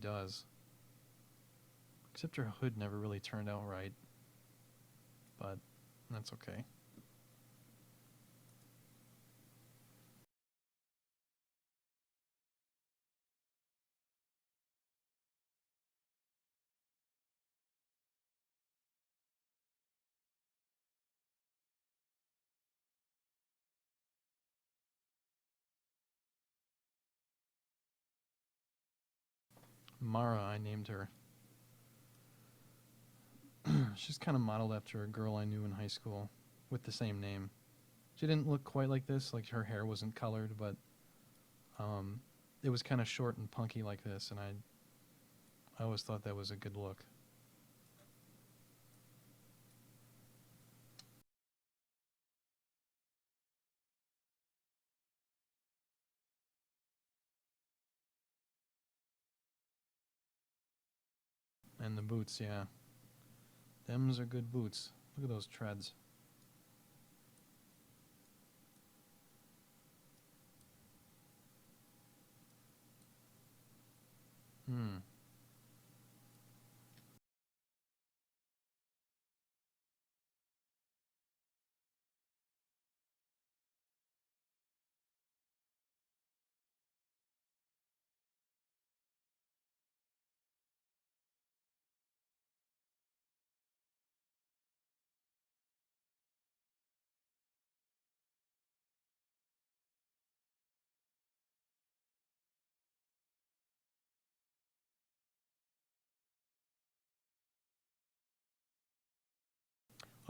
does. Except her hood never really turned out right, but that's okay. Mara, I named her. She's kind of modeled after a girl I knew in high school with the same name. She didn't look quite like this, like her hair wasn't colored, but um, it was kind of short and punky like this, and I always thought that was a good look. And the boots, yeah. Them's are good boots. Look at those treads. Hmm.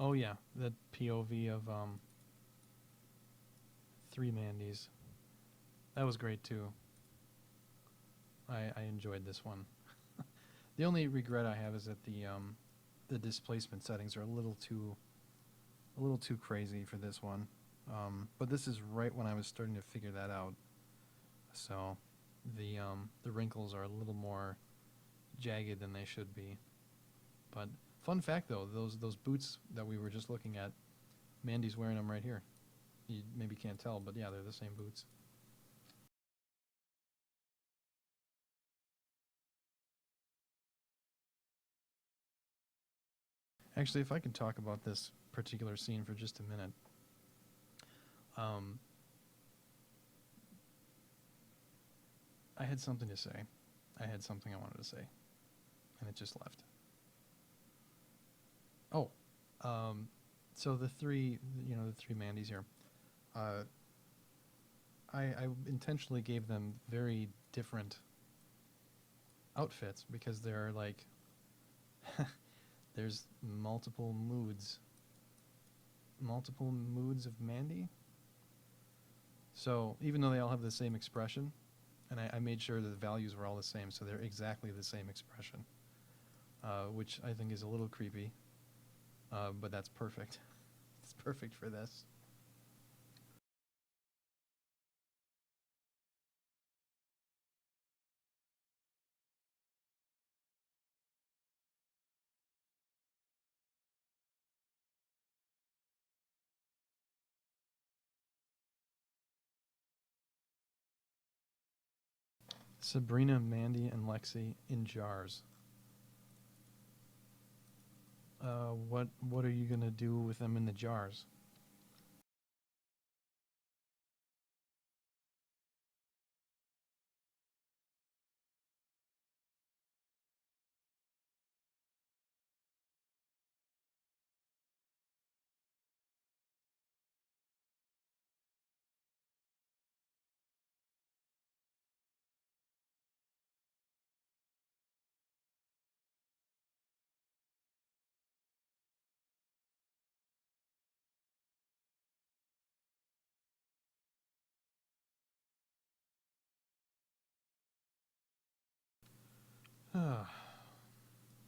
Oh yeah, that POV of three Mandys. That was great too. I enjoyed this one. The only regret I have is that the displacement settings are a little too crazy for this one. But this is right when I was starting to figure that out. So the wrinkles are a little more jagged than they should be. But fun fact though, those boots that we were just looking at, Mandy's wearing them right here. You maybe can't tell, but yeah, they're the same boots. Actually, if I could talk about this particular scene for just a minute, um, I had something to say. I had something I wanted to say, and it just left. Oh, um, so the three Mandys here. Uh, I intentionally gave them very different outfits because they're like there's multiple moods of Mandy. So even though they all have the same expression, and I made sure that the values were all the same, so they're exactly the same expression, which I think is a little creepy, but that's perfect. It's perfect for this. Sabrina, Mandy, and Lexi in jars. What are you gonna do with them in the jars?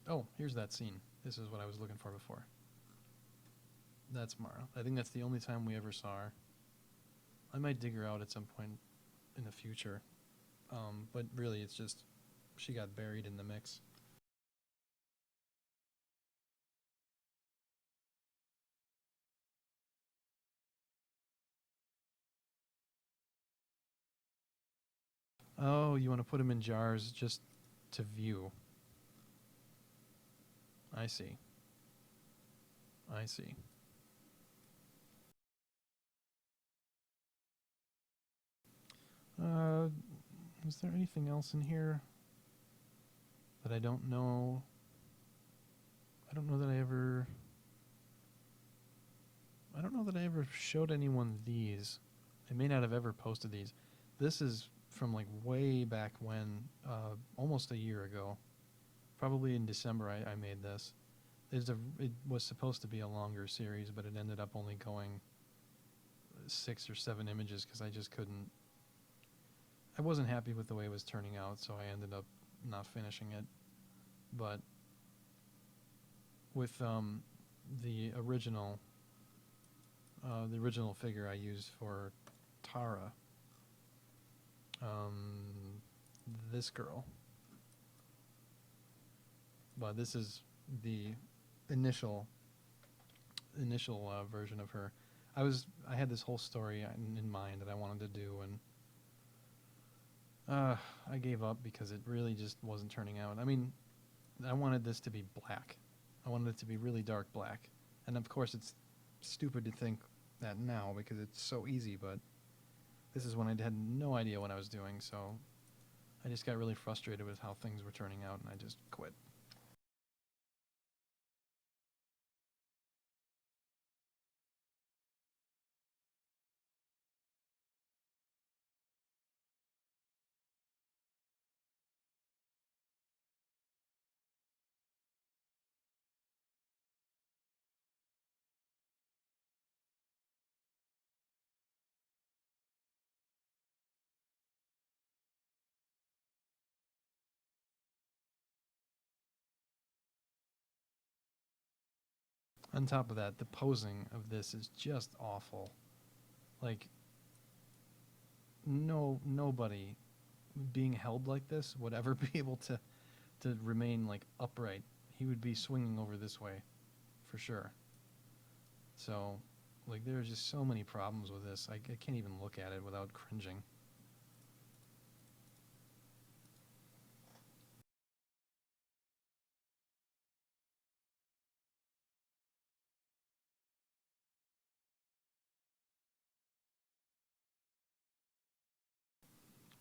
Oh, here's that scene. This is what I was looking for before. That's Mara. I think that's the only time we ever saw her. I might dig her out at some point in the future. But really, it's just she got buried in the mix. Oh, you want to put them in jars just to view. I see. I see. Is there anything else in here that I don't know? I don't know that I ever showed anyone these. I may not have ever posted these. This is from like way back when, almost a year ago. Probably in December I made this. It was supposed to be a longer series, but it ended up only going 6 or 7 images because I just couldn't. I wasn't happy with the way it was turning out, so I ended up not finishing it. But with the original figure I used for Tara, this girl. But this is the initial version of her. I had this whole story in mind that I wanted to do, and I gave up because it really just wasn't turning out. I mean, I wanted this to be black. I wanted it to be really dark black. And of course it's stupid to think that now because it's so easy, but this is when I had no idea what I was doing, so I just got really frustrated with how things were turning out and I just quit. On top of that, the posing of this is just awful. Like, nobody being held like this would ever be able to remain like upright. He would be swinging over this way for sure. So like there's just so many problems with this. I can't even look at it without cringing.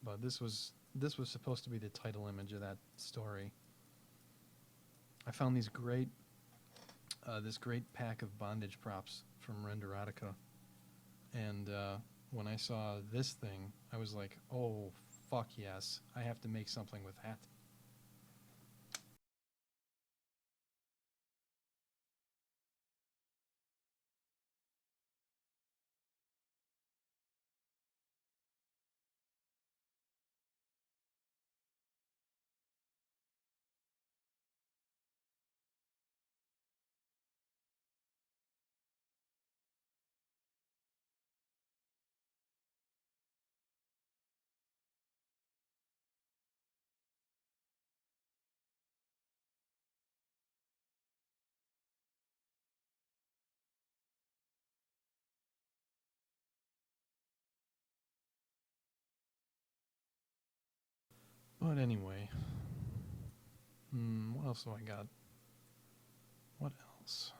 But this was supposed to be the title image of that story. I found these great this great pack of bondage props from Renderotica, and when I saw this thing, I was like, oh fuck yes, I have to make something with that. But anyway, what else do I got? What else?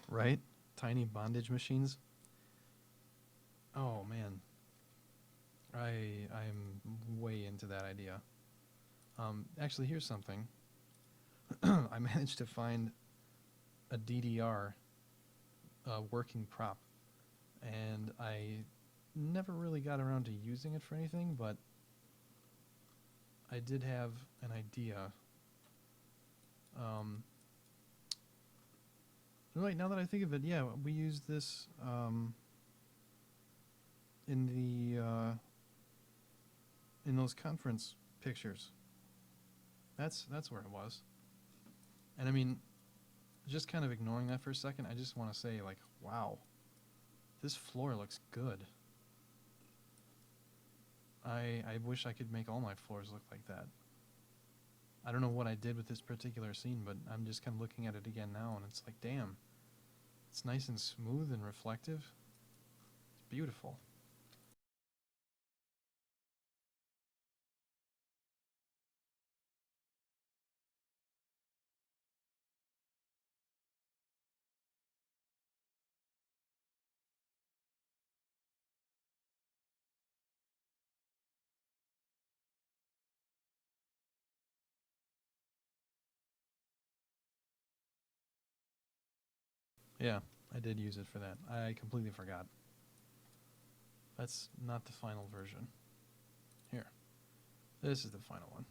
Right? Tiny bondage machines. Oh man, I'm way into that idea. Actually, here's something. I managed to find a DDR working prop, and I never really got around to using it for anything, but I did have an idea. Right, now that I think of it, yeah, we used this in the in those conference pictures. That's where it was. And I mean, just kind of ignoring that for a second, I just want to say, like, wow, this floor looks good. I wish I could make all my floors look like that. I don't know what I did with this particular scene, but I'm just kind of looking at it again now, and it's like, damn, it's nice and smooth and reflective. It's beautiful. Yeah, I did use it for that. I completely forgot. That's not the final version. Here, this is the final one.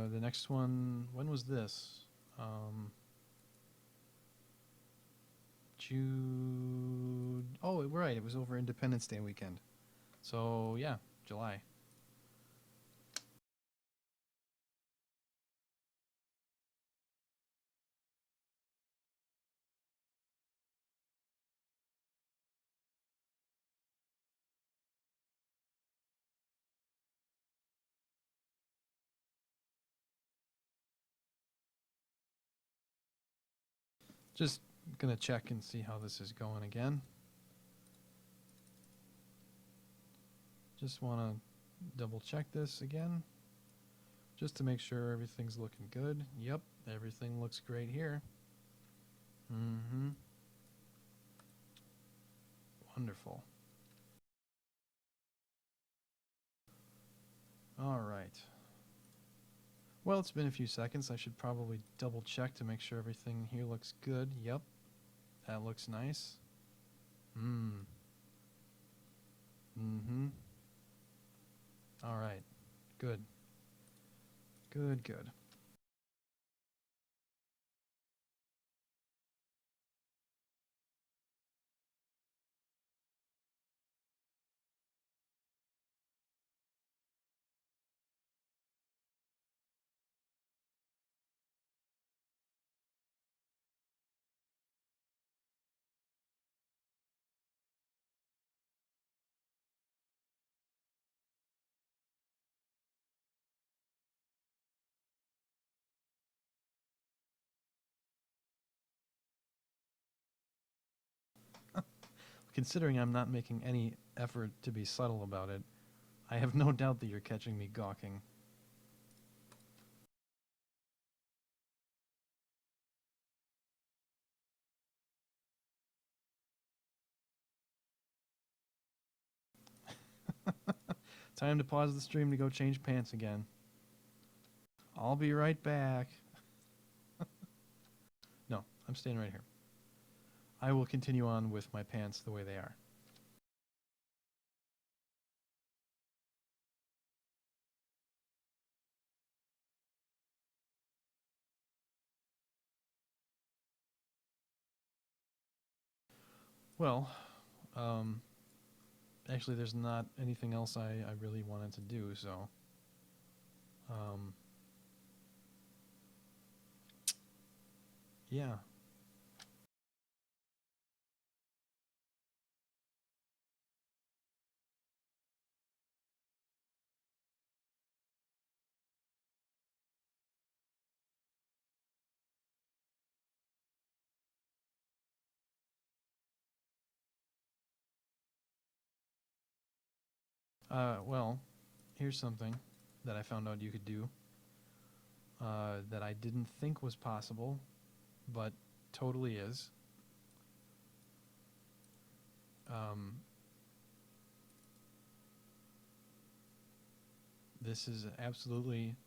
The next one, when was this? June. Oh, right, it was over Independence Day weekend. So, yeah, July. Just gonna check and see how this is going again. Just want to double check this again, just to make sure everything's looking good. Yep, everything looks great here. Mm-hmm. Wonderful. All right. Well, it's been a few seconds. I should probably double check to make sure everything here looks good. Yep, that looks nice. Mm. Mm-hmm. All right. Good. Good, good. Considering I'm not making any effort to be subtle about it, I have no doubt that you're catching me gawking. Time to pause the stream to go change pants again. I'll be right back. No, I'm staying right here. I will continue on with my pants the way they are. Well, um, actually, there's not anything else I really wanted to do, so. Um, yeah. Well, here's something that I found out you could do that I didn't think was possible, but totally is. Um, this is absolutely